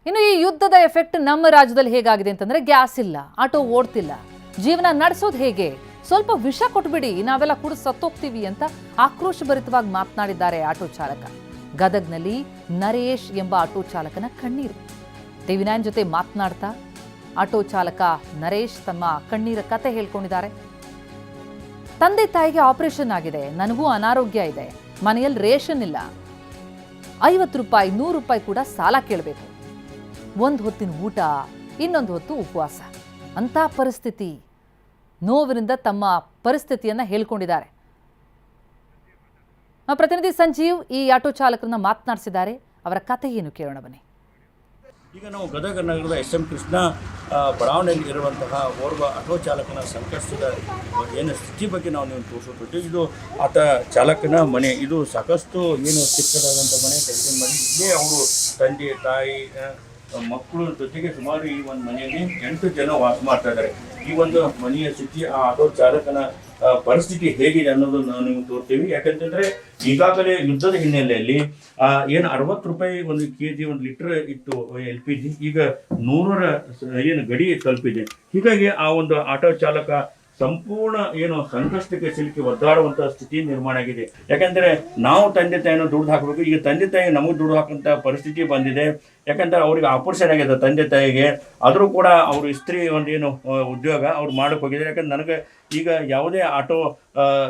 ಇನ್ನು ಈ ಯುದ್ಧದ ಎಫೆಕ್ಟ್ ನಮ್ಮ ರಾಜ್ಯದಲ್ಲಿ ಹೇಗಾಗಿದೆ ಅಂತಂದ್ರೆ ಗ್ಯಾಸ್ ಇಲ್ಲ, ಆಟೋ ಓಡ್ತಿಲ್ಲ, ಜೀವನ ನಡೆಸೋದು ಹೇಗೆ, ಸ್ವಲ್ಪ ವಿಷ ಕೊಟ್ಬಿಡಿ ನಾವೆಲ್ಲ ಕೂಡ ಸತ್ತೋಗ್ತೀವಿ ಅಂತ ಆಕ್ರೋಶಭರಿತವಾಗಿ ಮಾತನಾಡಿದ್ದಾರೆ ಆಟೋ ಚಾಲಕ. ಗದಗ್ನಲ್ಲಿ ನರೇಶ್ ಎಂಬ ಆಟೋ ಚಾಲಕನ ಕಣ್ಣೀರು. ಟಿವಿ9 ಜೊತೆ ಮಾತನಾಡ್ತಾ ಆಟೋ ಚಾಲಕ ನರೇಶ್ ತಮ್ಮ ಕಣ್ಣೀರ ಕತೆ ಹೇಳ್ಕೊಂಡಿದ್ದಾರೆ. ತಂದೆ ತಾಯಿಗೆ ಆಪರೇಷನ್ ಆಗಿದೆ, ನನಗೂ ಅನಾರೋಗ್ಯ ಇದೆ, ಮನೆಯಲ್ಲಿ ರೇಷನ್ ಇಲ್ಲ, 50 ರೂಪಾಯಿ 100 ರೂಪಾಯಿ ಕೂಡ ಸಾಲ ಕೇಳಬೇಕು, ಒಂದು ಹೊತ್ತಿನ ಊಟ, ಇನ್ನೊಂದು ಹೊತ್ತು ಉಪವಾಸ ಅಂತ ಪರಿಸ್ಥಿತಿ. ನೋವಿನಿಂದ ತಮ್ಮ ಪರಿಸ್ಥಿತಿಯನ್ನ ಹೇಳ್ಕೊಂಡಿದ್ದಾರೆ. ಪ್ರತಿನಿಧಿ ಸಂಜೀವ್ ಈ ಆಟೋ ಚಾಲಕರನ್ನ ಮಾತನಾಡಿಸಿದ್ದಾರೆ. ಅವರ ಕತೆ ಏನು ಕೇಳೋಣ ಬನ್ನಿ. ಈಗ ನಾವು ಗದಗ ನಗರದ SM ಕೃಷ್ಣ ಬಡಾವಣೆಯಲ್ಲಿ ಇರುವಂತಹ ಓರ್ವ ಆಟೋ ಚಾಲಕನ ಸಂಕಷ್ಟದ ಏನು ಸ್ಥಿತಿ ಬಗ್ಗೆ ನಾವು ನೀವು ತೋರಿಸ್ಕೊಟ್ಟು, ಇದು ಆತ ಚಾಲಕನ ಮನೆ. ಇದು ಸಾಕಷ್ಟು ಏನು ಚಿಕ್ಕದಾದಂಥ ಮನೆ, ತೆಗೆದ ಮನೆ. ಇಲ್ಲೇ ಅವರು ತಂದೆ ತಾಯಿ ಮಕ್ಕಳು ಜೊತೆಗೆ ಸುಮಾರು ಈ ಒಂದು ಮನೆಯಲ್ಲಿ 8 ಜನ ವಾಸ ಮಾಡ್ತಾ ಇದ್ದಾರೆ. ಈ ಒಂದು ಮನೆಯ ಸ್ಥಿತಿ, ಆ ಆಟೋ ಚಾಲಕನ ಪರಿಸ್ಥಿತಿ ಹೇಗಿದೆ ಅನ್ನೋದನ್ನು ನಾವು ನಿಮ್ಗೆ ತೋರ್ತೀವಿ. ಯಾಕಂತಂದ್ರೆ ಈಗಾಗಲೇ ಯುದ್ಧದ ಹಿನ್ನೆಲೆಯಲ್ಲಿ ಏನು 60 ರೂಪಾಯಿ ಒಂದು kg 1 ಲೀಟರ್ ಇತ್ತು LPG, ಈಗ 100ರ ಏನು ಗಡಿ ತಲುಪಿದೆ. ಹೀಗಾಗಿ ಆ ಒಂದು ಆಟೋ ಚಾಲಕ ಸಂಪೂರ್ಣ ಏನು ಸಂಕಷ್ಟಕ್ಕೆ ಸಿಲುಕಿ ಒದ್ದಾಡುವಂತಹ ಸ್ಥಿತಿ ನಿರ್ಮಾಣ ಆಗಿದೆ. ಯಾಕಂದ್ರೆ ನಾವು ತಂದೆ ತಾಯಿನ ದುಡ್ಡು ಹಾಕಬೇಕು, ಈಗ ತಂದೆ ತಾಯಿ ನಮಗೆ ದುಡ್ಡು ಹಾಕುವಂತ ಪರಿಸ್ಥಿತಿ ಬಂದಿದೆ. ಯಾಕಂದ್ರೆ ಅವ್ರಿಗೆ ಆಪರೇಷನ್ ಆಗಿದೆ ತಂದೆ ತಾಯಿಗೆ, ಆದರೂ ಕೂಡ ಅವರು ಇಸ್ತ್ರಿ ಒಂದು ಏನು ಉದ್ಯೋಗ ಅವ್ರು ಮಾಡಕ್ಕೆ ಹೋಗಿದ್ದಾರೆ. ಯಾಕಂದ್ರೆ ನನಗೆ ಈಗ ಯಾವುದೇ ಆಟೋ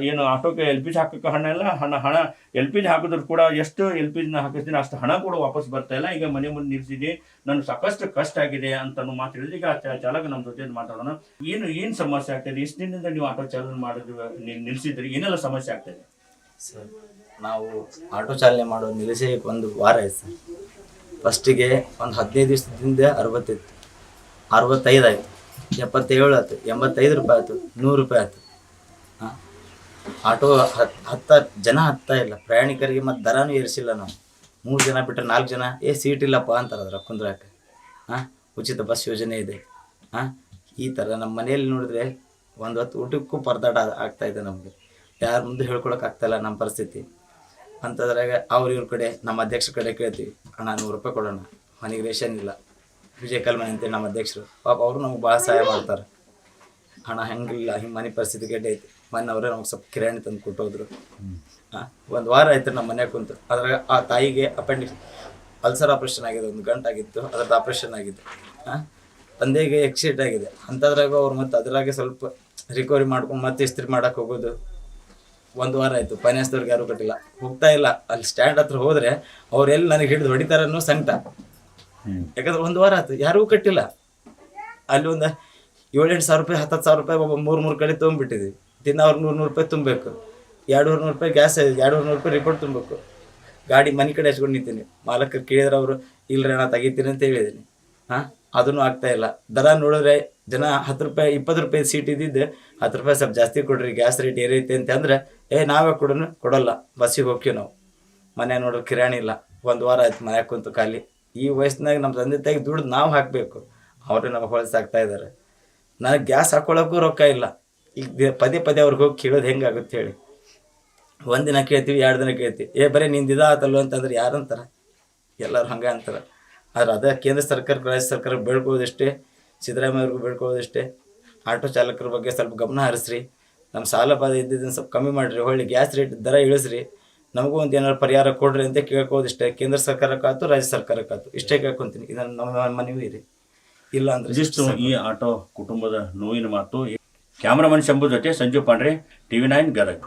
ಏನು ಆಟೋಕ್ಕೆ LPG ಹಾಕಕ್ಕೆ ಹಣ ಇಲ್ಲ, ಹಣ LPG ಹಾಕಿದ್ರು ಕೂಡ ಎಷ್ಟು LPGನ ಹಾಕಿಸ್ತೀನಿ ಅಷ್ಟು ಹಣ ಕೂಡ ವಾಪಸ್ ಬರ್ತಾ ಇಲ್ಲ. ಈಗ ಮನೆ ಮುಂದೆ ನಿಲ್ಸಿದ್ದೀನಿ, ನನಗೆ ಸಾಕಷ್ಟು ಕಷ್ಟ ಆಗಿದೆ ಅಂತ ಮಾತು ಹೇಳಿದ್ರೆ, ಈಗ ಚಾಲಕ ನಮ್ಮ ಜೊತೆ ಮಾತಾಡೋಣ. ಏನು ಸಮಸ್ಯೆ ಆಗ್ತದೆ? ಇಷ್ಟು ದಿನದಿಂದ ನೀವು ಆಟೋ ಚಾಲನೆ ಮಾಡಿದ್ರು ನಿಲ್ಸಿದ್ರಿ, ಏನೆಲ್ಲ ಸಮಸ್ಯೆ ಆಗ್ತದೆ ಸರ್? ನಾವು ಆಟೋ ಚಾಲನೆ ಮಾಡೋದು ನಿಲ್ಲಿಸಿ 1 ವಾರ ಆಯ್ತು ಸರ್. ಫಸ್ಟಿಗೆ ಒಂದು 15 ದಿವಸದಿಂದ 60 ಇತ್ತು, 65 ಆಯಿತು, 77 ಆಯ್ತು, 85 ರೂಪಾಯಿ ಆಯಿತು, 100 ರೂಪಾಯಿ ಆಯಿತು. ಆಟೋ ಹತ್ತ ಜನ ಹತ್ತಾ ಇಲ್ಲ, ಪ್ರಯಾಣಿಕರಿಗೆ ಮತ್ತು ದರನೂ ಏರಿಸಿಲ್ಲ. ನಾವು 3 ಜನ ಬಿಟ್ಟರೆ 4 ಜನ ಸೀಟ್ ಇಲ್ಲಪ್ಪ ಅಂತಾರೆ ಅದ್ರ ಕುಂದ್ರಾಕ. ಉಚಿತ ಬಸ್ ಯೋಜನೆ ಇದೆ. ಈ ಥರ ನಮ್ಮ ಮನೆಯಲ್ಲಿ ನೋಡಿದ್ರೆ ಒಂದು ಹೊತ್ತು ಊಟಕ್ಕೂ ಪರದಾಟ ಆಗ್ತಾಯಿದೆ. ನಮಗೆ ಯಾರ ಮುಂದೆ ಹೇಳ್ಕೊಳಕ್ಕೆ ಆಗ್ತಾಯಿಲ್ಲ ನಮ್ಮ ಪರಿಸ್ಥಿತಿ. ಅಂಥದ್ರಾಗ ಇವ್ರ ಕಡೆ ನಮ್ಮ ಅಧ್ಯಕ್ಷರ ಕಡೆ ಕೇಳ್ತೀವಿ, ಅಣ್ಣ 100 ರೂಪಾಯಿ ಕೊಡೋಣ, ಮನೆಗೆ ರೇಷನ್ ಇಲ್ಲ. ವಿಜಯ ಕಲ್ಮನೆ ಅಂತೇಳಿ ನಮ್ಮ ಅಧ್ಯಕ್ಷರು, ಪಾಪ ಅವರು ನಮ್ಗೆ ಭಾಳ ಸಹಾಯ ಮಾಡ್ತಾರೆ. ಹಣ ಹೆಂಗಿಲ್ಲ, ಹಿಂಗೆ ಮನೆ ಪರಿಸ್ಥಿತಿ ಗಡ್ಡೆ ಐತಿ. ಮೊನ್ನೆ ಅವರೇ ನಮ್ಗೆ ಸ್ವಲ್ಪ ಕಿರಾಣಿ ತಂದು ಕೊಟ್ಟೋದ್ರು. 1 ವಾರ ಆಯ್ತು ನಮ್ಮ ಮನೆಯಾಗ ಕುಂತು. ಅದ್ರಾಗ ಆ ತಾಯಿಗೆ ಅಪೆಂಡಿಕ್ಸ್ ಅಲ್ಸರ್ ಆಪ್ರೇಷನ್ ಆಗಿದೆ, 1 ಗಂಟೆ ಆಗಿತ್ತು, ಅದ್ರದ್ದು ಆಪ್ರೇಷನ್ ಆಗಿತ್ತು. ತಂದೆಗೆ ಎಕ್ಸಿಡೆಂಟ್ ಆಗಿದೆ. ಅಂಥದ್ರಾಗ ಅವ್ರು ಮತ್ತು ಅದ್ರಾಗೆ ಸ್ವಲ್ಪ ರಿಕವರಿ ಮಾಡ್ಕೊಂಡು ಮತ್ತೆ ಇಸ್ತ್ರಿ ಮಾಡೋಕೆ ಹೋಗೋದು. 1 ವಾರ ಆಯಿತು, ಫೈನಾನ್ಸ್ದವ್ರಿಗೆ ಯಾರೂ ಕಟ್ಟಿಲ್ಲ, ಹೋಗ್ತಾ ಇಲ್ಲ. ಅಲ್ಲಿ ಸ್ಟ್ಯಾಂಡ್ ಹತ್ರ ಹೋದರೆ ಅವ್ರು ಎಲ್ಲಿ ನನಗೆ ಹಿಡಿದು ಹೊಡಿತಾರೆ ಅನ್ನೋ ಸಂಕಟ. ಯಾಕಂದ್ರೆ 1 ವಾರ ಆಯ್ತು, ಯಾರಿಗೂ ಕಟ್ಟಿಲ್ಲ. ಅಲ್ಲಿ ಒಂದು 7-8 ಸಾವಿರ ರೂಪಾಯಿ, 10-10 ರೂಪಾಯಿ ಒಬ್ಬ 3 ಕಡೆ ತೊಗೊಂಡ್ಬಿಟ್ಟಿದ್ವಿ. ದಿನ ಅವ್ರು 100 ರೂಪಾಯಿ ತುಂಬಬೇಕು, 200 ರೂಪಾಯಿ ಗ್ಯಾಸ್, 200 ರೂಪಾಯಿ ರಿಪೋರ್ಟ್ ತುಂಬಬೇಕು. ಗಾಡಿ ಮನೆ ಕಡೆ ಹಚ್ಕೊಂಡು ನಿಂತೀನಿ. ಮಾಲಕರು ಕೇಳಿದ್ರೆ ಅವರು ಇಲ್ಲರಿ ಅಣ್ಣ ತೆಗಿತೀನಿ ಅಂತ ಹೇಳಿದ್ದೀನಿ. ಅದನ್ನು ಆಗ್ತಾಯಿಲ್ಲ. ದರ ನೋಡಿದ್ರೆ ಜನ 10 ರೂಪಾಯಿ 20 ರೂಪಾಯಿ ಸೀಟ್ ಇದ್ದಿದ್ದು 10 ರೂಪಾಯಿ ಸ್ವಲ್ಪ ಜಾಸ್ತಿ ಕೊಡ್ರಿ, ಗ್ಯಾಸ್ ರೇಟ್ ಏರೈತೆ ಅಂತ ಅಂದರೆ ನಾವೇ ಕೊಡೋಲ್ಲ, ಬಸ್ಸಿಗೆ ಹೋಗ್ತೀವಿ ನಾವು. ಮನೆ ನೋಡ್ರಿ ಕಿರಾಣಿ ಇಲ್ಲ. 1 ವಾರ ಆಯ್ತು ಮನೆಯಾಗ ಕುಂತು ಖಾಲಿ. ಈ ವಯಸ್ಸಿನಾಗ ನಮ್ಮ ತಂದೆ ತಾಯಿಗೆ ದುಡ್ಡು ನಾವು ಹಾಕಬೇಕು, ಅವರು ನಮಗೆ ಹೊಳಸಾಗ್ತಾ ಇದ್ದಾರೆ. ನನಗೆ ಗ್ಯಾಸ್ ಹಾಕ್ಕೊಳ್ಳೋಕ್ಕೂ ರೊಕ್ಕ ಇಲ್ಲ. ಈಗ ಪದೇ ಅವ್ರಿಗೆ ಹೋಗಿ ಕೇಳೋದು ಹೆಂಗಾಗುತ್ತೆ ಹೇಳಿ? 1 ದಿನ ಕೇಳ್ತೀವಿ, 2 ದಿನ ಕೇಳ್ತೀವಿ, ಬರೀ ನಿಂದಿದ ಆತಲ್ವ ಅಂತಂದ್ರೆ ಯಾರು ಅಂತಾರೆ? ಎಲ್ಲರೂ ಹಂಗೆ ಅಂತಾರೆ. ಆದ್ರೆ ಅದೇ ಕೇಂದ್ರ ಸರ್ಕಾರಕ್ಕೆ ರಾಜ್ಯ ಸರ್ಕಾರಕ್ಕೆ ಬೇಡ್ಕೊಳ್ಳೋದಷ್ಟೇ, ಸಿದ್ದರಾಮಯ್ಯ ಅವ್ರಿಗೂ ಬೇಡ್ಕೊಳ್ಳೋದಷ್ಟೇ, ಆಟೋ ಚಾಲಕರ ಬಗ್ಗೆ ಸ್ವಲ್ಪ ಗಮನ ಹರಿಸ್ರಿ, ನಮ್ಮ ಸಾಲ ಬಾಧೆ ಇದ್ದಿದ್ದನ್ನು ಸ್ವಲ್ಪ ಕಮ್ಮಿ ಮಾಡಿರಿ, ಹೊಳ್ಳಿ ಗ್ಯಾಸ್ ರೇಟ್ ದರ ಇಳಿಸ್ರಿ, ನಮಗೂ ಒಂದು ಏನಾದ್ರು ಪರಿಹಾರ ಕೊಡ್ರಿ ಅಂತ ಕೇಳ್ಕೋದಿಷ್ಟೇ. ಕೇಂದ್ರ ಸರ್ಕಾರಕ್ಕಾಯ್ತು, ರಾಜ್ಯ ಸರ್ಕಾರಕ್ಕಾಯ್ತು, ಇಷ್ಟೇ ಕೇಳ್ಕೊತೀನಿ. ಇದನ್ನು ನಮ್ಮ ಮನವಿ ಇರಿ. ಇಲ್ಲ ಅಂದ್ರೆ ಇದಿಷ್ಟು ಈ ಆಟೋ ಕುಟುಂಬದ ನೋವಿನ ಮಾತು. ಕ್ಯಾಮ್ರಾಮನ್ ಶಂಭು ಜೊತೆ ಸಂಜೀವ್ ಪಾಂಡ್ರೆ, ಟಿವಿ9 ಗದಗ.